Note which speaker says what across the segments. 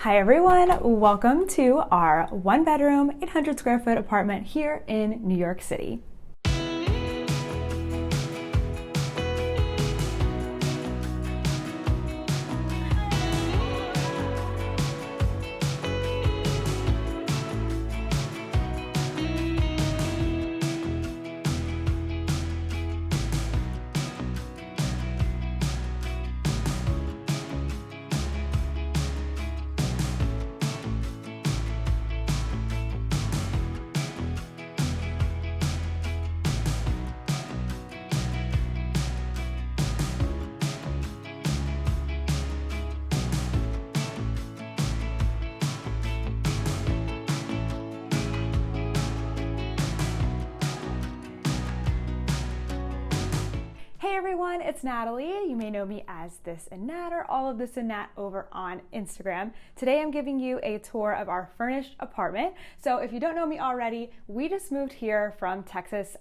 Speaker 1: Hi everyone, welcome to our 1-bedroom, 800 square foot apartment here in New York City. Hey everyone, it's Natalie. You may know me as This and Nat or all of This and Nat over on Instagram. Today I'm giving you a tour of our furnished apartment. So if you don't know me already, we just moved here from Texas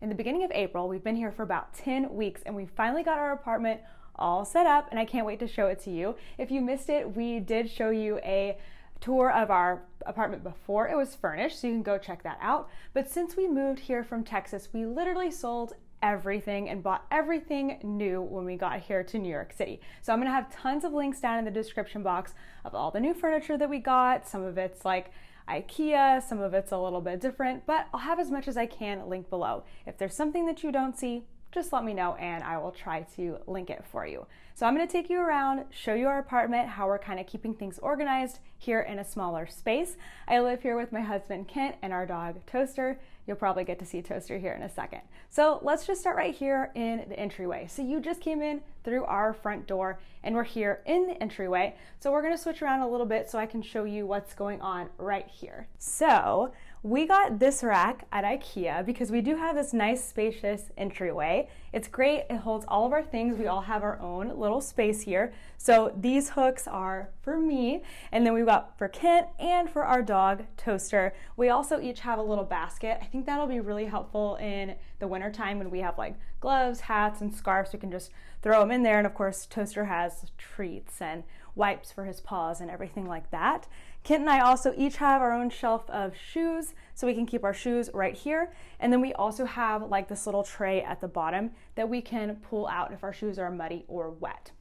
Speaker 1: in the beginning of April. We've been here for about 10 weeks and we finally got our apartment all set up and I can't wait to show it to you. If you missed it, we did show you a tour of our apartment before it was furnished, so you can go check that out. But since we moved here from Texas, we literally sold everything and bought everything new when we got here to New York City. So I'm gonna have tons of links down in the description box of all the new furniture that we got. Some of it's like IKEA, some of it's a little bit different, but I'll have as much as I can linked below. If there's something that you don't see, just let me know and I will try to link it for you. So I'm gonna take you around, show you our apartment, how we're kind of keeping things organized here in a smaller space. I live here with my husband Kent and our dog Toaster. You'll probably get to see Toaster here in a second. So let's just start right here in the entryway. So you just came in through our front door and we're here in the entryway. So we're gonna switch around a little bit so I can show you what's going on right here. So we got this rack at IKEA because we do have this nice spacious entryway. It's great, it holds all of our things. We all have our own little space here. So these hooks are for me, and then we've got for Kent and for our dog Toaster. We also each have a little basket. I think that'll be really helpful in the winter time when we have like gloves, hats, and scarves. We can just throw them in there, and of course Toaster has treats and wipes for his paws and everything like that. Kent and I also each have our own shelf of shoes, so we can keep our shoes right here. And then we also have like this little tray at the bottom that we can pull out if our shoes are muddy or wet.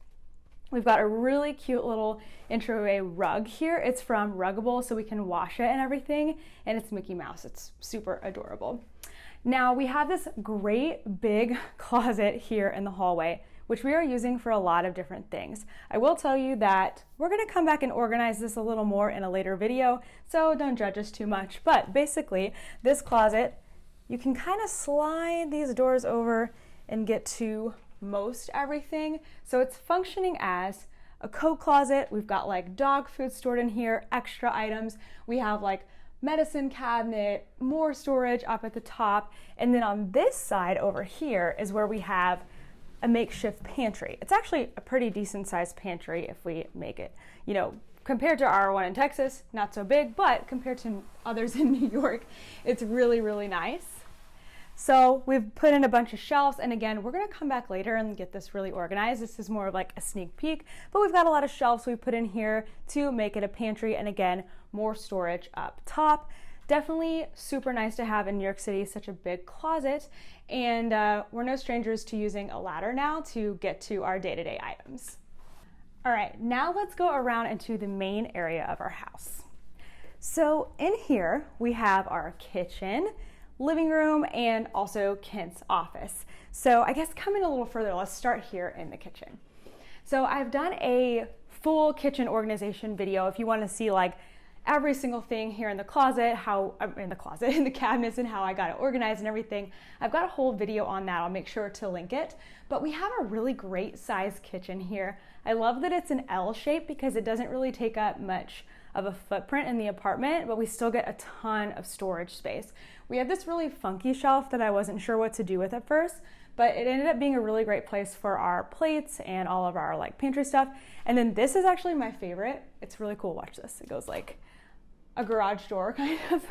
Speaker 1: We've got a really cute little entryway rug here. It's from Ruggable, so we can wash it and everything, and it's Mickey Mouse. It's super adorable. Now we have this great big closet here in the hallway, which we are using for a lot of different things. I will tell you that we're gonna come back and organize this a little more in a later video, so don't judge us too much. But basically, this closet, you can kind of slide these doors over and get to most everything. So it's functioning as a coat closet. We've got like dog food stored in here, extra items. We have like medicine cabinet, more storage up at the top. And then on this side over here is where we have a makeshift pantry. It's actually a pretty decent sized pantry if we make it, you know, compared to our one in Texas, not so big, but compared to others in New York, it's really, really nice. So we've put in a bunch of shelves, and again, we're gonna come back later and get this really organized. This is more of like a sneak peek, but we've got a lot of shelves we've put in here to make it a pantry, and again, more storage up top. Definitely super nice to have in New York City, such a big closet, and we're no strangers to using a ladder now to get to our day-to-day items. All right, now let's go around into the main area of our house. So in here, we have our kitchen, living room, and also Kent's office. So I guess coming a little further, let's start here in the kitchen. So I've done a full kitchen organization video if you want to see like every single thing here in the closet, in the cabinets, and how I got it organized and everything. I've got a whole video on that. I'll make sure to link it. But we have a really great size kitchen here. I love that it's an L shape because it doesn't really take up much of a footprint in the apartment, but we still get a ton of storage space. We have this really funky shelf that I wasn't sure what to do with at first, but it ended up being a really great place for our plates and all of our like pantry stuff. And then this is actually my favorite. It's really cool. Watch this. It goes like a garage door kind of.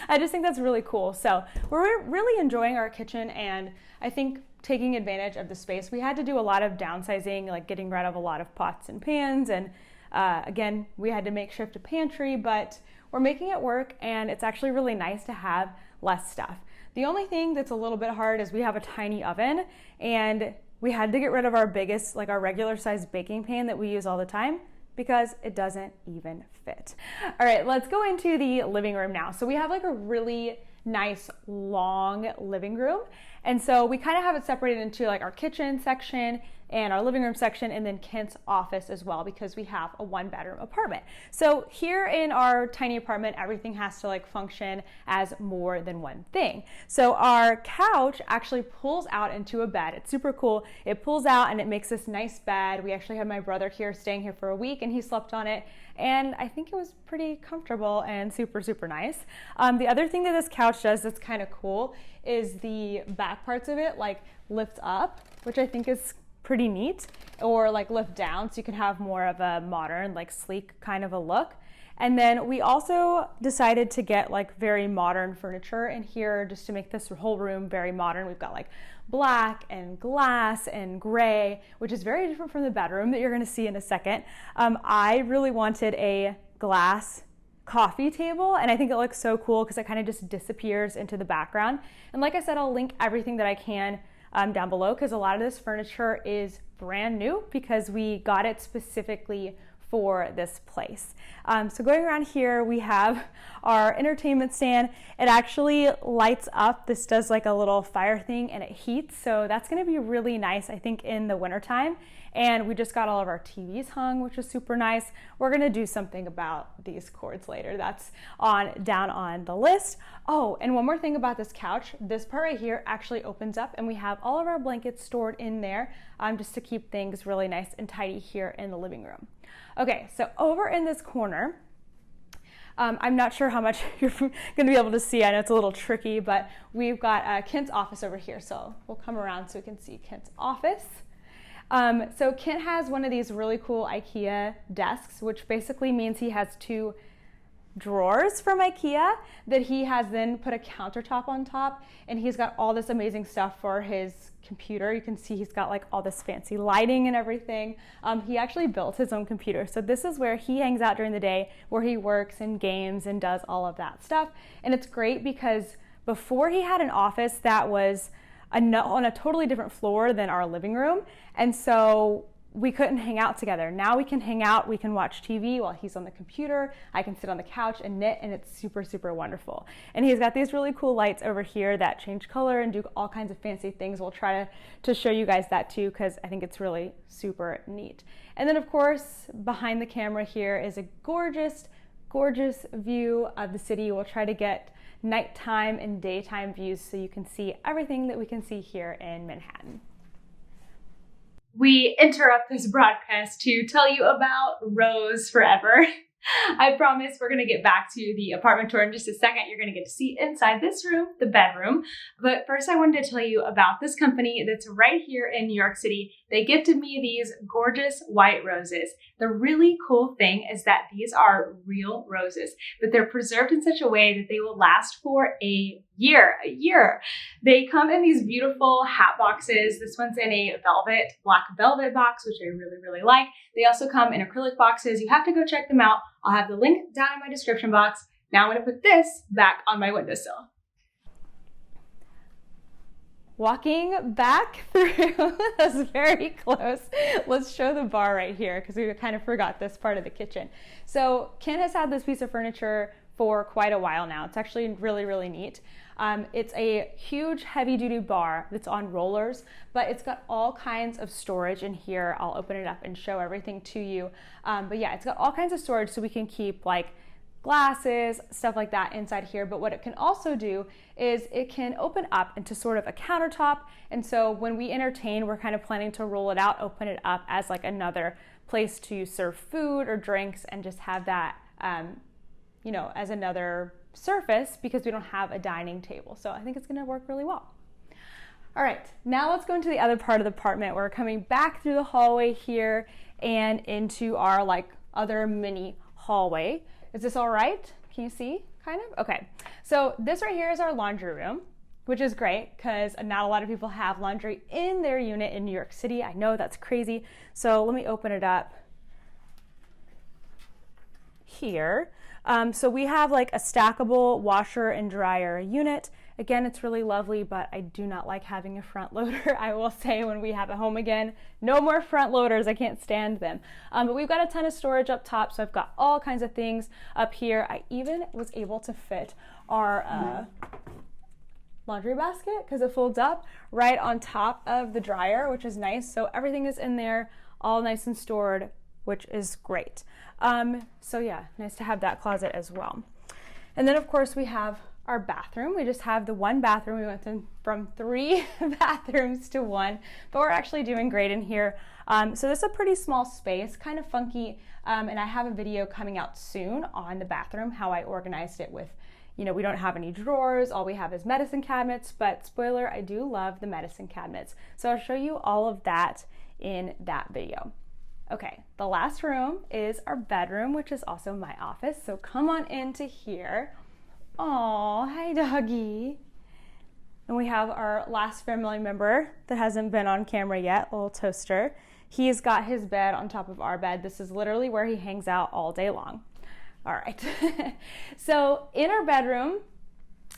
Speaker 1: I just think that's really cool. So we're really enjoying our kitchen, and I think taking advantage of the space. We had to do a lot of downsizing, like getting rid of a lot of pots and pans and Again, we had to makeshift a pantry, but we're making it work, and it's actually really nice to have less stuff. The only thing that's a little bit hard is we have a tiny oven, and we had to get rid of our biggest, like our regular sized baking pan that we use all the time, because it doesn't even fit. All right, let's go into the living room now. So we have like a really nice long living room. And so we kind of have it separated into like our kitchen section and our living room section, and then Kent's office as well, because we have a 1-bedroom apartment. So here in our tiny apartment, everything has to like function as more than one thing. So our couch actually pulls out into a bed. It's super cool. It pulls out and it makes this nice bed. We actually had my brother here staying here for a week, and he slept on it, and I think it was pretty comfortable and super, super nice. The other thing that this couch does that's kind of cool is the back parts of it like lift up, which I think is pretty neat, or like lift down, so you can have more of a modern, like sleek kind of a look. And then we also decided to get like very modern furniture in here just to make this whole room very modern. We've got like black and glass and gray, which is very different from the bedroom that you're going to see in a second. I really wanted a glass coffee table, and I think it looks so cool because it kind of just disappears into the background. And like I said, I'll link everything that I can down below, because a lot of this furniture is brand new because we got it specifically for this place. So going around here, we have our entertainment stand. It actually lights up. This does like a little fire thing, and it heats. So that's going to be really nice, I think, in the wintertime. And we just got all of our TVs hung, which is super nice. We're going to do something about these cords later. That's down on the list. Oh, and one more thing about this couch. This part right here actually opens up, and we have all of our blankets stored in there just to keep things really nice and tidy here in the living room. Okay, so over in this corner, I'm not sure how much you're going to be able to see. I know it's a little tricky, but we've got Kent's office over here. So we'll come around so we can see Kent's office. So Kent has one of these really cool IKEA desks, which basically means he has 2 drawers from IKEA that he has then put a countertop on top, and he's got all this amazing stuff for his computer. You can see he's got like all this fancy lighting and everything. He actually built his own computer. So this is where he hangs out during the day, where he works and games and does all of that stuff. And it's great because before he had an office that was on a totally different floor than our living room. And so we couldn't hang out together. Now we can hang out, we can watch TV while he's on the computer. I can sit on the couch and knit, and it's super, super wonderful. And he's got these really cool lights over here that change color and do all kinds of fancy things. We'll try to show you guys that too, because I think it's really super neat. And then of course, behind the camera here is a gorgeous, gorgeous view of the city. We'll try to get nighttime and daytime views so you can see everything that we can see here in Manhattan. We interrupt this broadcast to tell you about Rose Forever. I promise we're going to get back to the apartment tour in just a second. You're going to get to see inside this room, the bedroom. But first, I wanted to tell you about this company that's right here in New York City. They gifted me these gorgeous white roses. The really cool thing is that these are real roses, but they're preserved in such a way that they will last for a year. They come in these beautiful hat boxes. This one's in a black velvet box, which I really, really like. They also come in acrylic boxes. You have to go check them out. I'll have the link down in my description box. Now I'm going to put this back on my windowsill. Walking back through, that's very close. Let's show the bar right here because we kind of forgot this part of the kitchen. So Ken has had this piece of furniture for quite a while now. It's actually really, really neat. It's a huge heavy-duty bar that's on rollers, but it's got all kinds of storage in here. I'll open it up and show everything to you. But yeah, it's got all kinds of storage so we can keep like glasses, stuff like that inside here. But what it can also do is it can open up into sort of a countertop. And so when we entertain, we're kind of planning to roll it out, open it up as like another place to serve food or drinks and just have that, you know, as another surface because we don't have a dining table. So I think it's going to work really well. All right, now let's go into the other part of the apartment. We're coming back through the hallway here and into our like other mini hallway. Is this all right? Can you see kind of? Okay, so this right here is our laundry room, which is great because not a lot of people have laundry in their unit in New York City. I know that's crazy. So let me open it up. here. So we have like a stackable washer and dryer unit. Again, it's really lovely, but I do not like having a front loader. I will say when we have a home again, no more front loaders. I can't stand them. But we've got a ton of storage up top, so I've got all kinds of things up here. I even was able to fit our laundry basket because it folds up right on top of the dryer, which is nice. So everything is in there, all nice and stored, which is great. So yeah, nice to have that closet as well. And then of course we have our bathroom. We just have the one bathroom. We went from 3 bathrooms to 1, but we're actually doing great in here. So this is a pretty small space, kind of funky, and I have a video coming out soon on the bathroom, how I organized it with, you know, we don't have any drawers, all we have is medicine cabinets, but spoiler, I do love the medicine cabinets. So I'll show you all of that in that video. Okay, the last room is our bedroom, which is also my office. So come on into here. Oh, hi doggy. And we have our last family member that hasn't been on camera yet, little Toaster. He's got his bed on top of our bed. This is literally where he hangs out all day long. All right, so in our bedroom,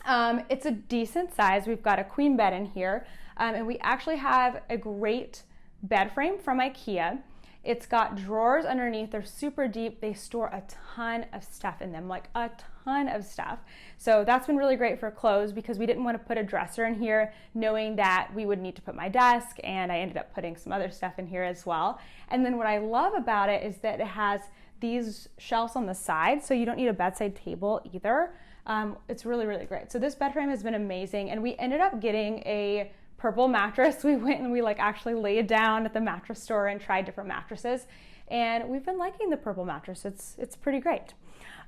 Speaker 1: it's a decent size. We've got a queen bed in here, and we actually have a great bed frame from IKEA. It's got drawers underneath. They're super deep. They store a ton of stuff in them, like a ton of stuff. So that's been really great for clothes because we didn't want to put a dresser in here knowing that we would need to put my desk, and I ended up putting some other stuff in here as well. And then what I love about it is that it has these shelves on the side, so you don't need a bedside table either. It's really, really great. So this bed frame has been amazing, and we ended up getting a purple mattress. We went and we like actually laid down at the mattress store and tried different mattresses, and we've been liking the purple mattress. It's pretty great.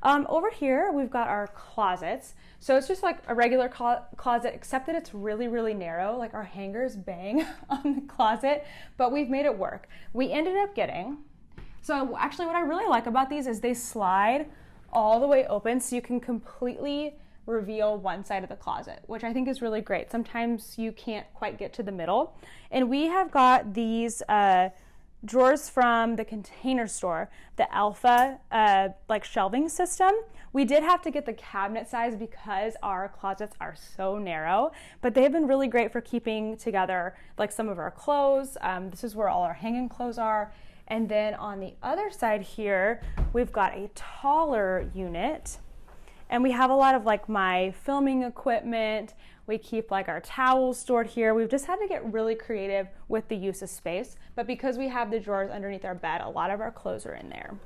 Speaker 1: Over here we've got our closets. So it's just like a regular closet, except that it's really, really narrow. Like our hangers bang on the closet, but we've made it work. We ended up getting, so actually what I really like about these is they slide all the way open, so you can completely reveal one side of the closet, which I think is really great. Sometimes you can't quite get to the middle. And we have got these drawers from the Container Store, the Alpha like shelving system. We did have to get the cabinet size because our closets are so narrow, but they've been really great for keeping together like some of our clothes. This is where all our hanging clothes are. And then on the other side here, we've got a taller unit. And we have a lot of like my filming equipment. We keep like our towels stored here. We've just had to get really creative with the use of space. But because we have the drawers underneath our bed, a lot of our clothes are in there.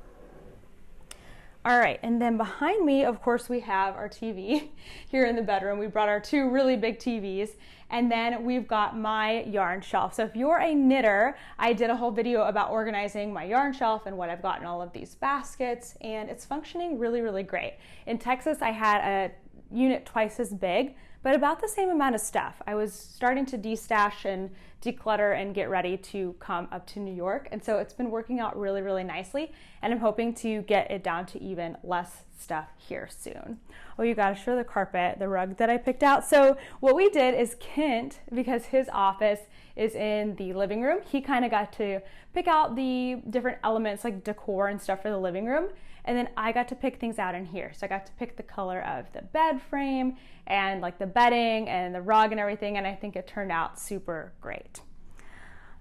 Speaker 1: All right, and then behind me, of course, we have our TV here in the bedroom. We brought our 2 really big TVs, and then we've got my yarn shelf. So if you're a knitter, I did a whole video about organizing my yarn shelf and what I've got in all of these baskets, and it's functioning really, really great. In Texas, I had a unit twice as big, but about the same amount of stuff. I was starting to destash and declutter and get ready to come up to New York. And so it's been working out really, really nicely. And I'm hoping to get it down to even less stuff here soon. Oh, you gotta show the carpet, the rug that I picked out. So what we did is Kent, because his office is in the living room, he kind of got to pick out the different elements like decor and stuff for the living room. And then I got to pick things out in here. So I got to pick the color of the bed frame and like the bedding and the rug and everything. And I think it turned out super great.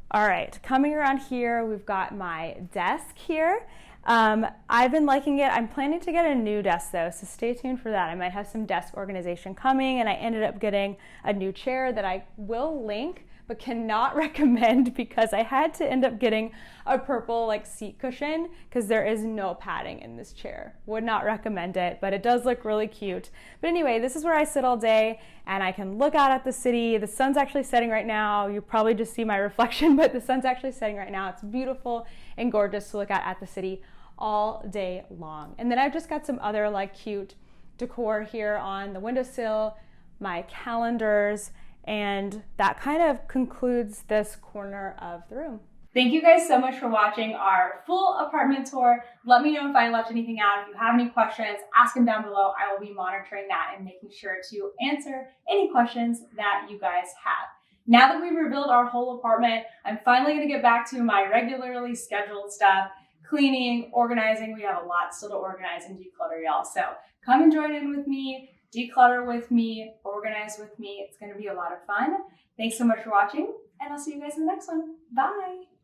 Speaker 1: All right, coming around here, we've got my desk here. I've been liking it. I'm planning to get a new desk though, so stay tuned for that. I might have some desk organization coming, and I ended up getting a new chair that I will link but cannot recommend because I had to end up getting a purple like seat cushion because there is no padding in this chair. Would not recommend it, but it does look really cute. But anyway, this is where I sit all day and I can look out at the city. The sun's actually setting right now. You probably just see my reflection, but the sun's actually setting right now. It's beautiful and gorgeous to look at the city all day long. And then I've just got some other like cute decor here on the windowsill, my calendars, and that kind of concludes this corner of the room. Thank you guys so much for watching our full apartment tour. Let me know if I left anything out. If you have any questions, ask them down below. I will be monitoring that and making sure to answer any questions that you guys have. Now that we've revealed our whole apartment, I'm finally gonna get back to my regularly scheduled stuff, cleaning, organizing. We have a lot still to organize and declutter, y'all. So come and join in with me, declutter with me, organize with me. It's going to be a lot of fun. Thanks so much for watching, and I'll see you guys in the next one. Bye.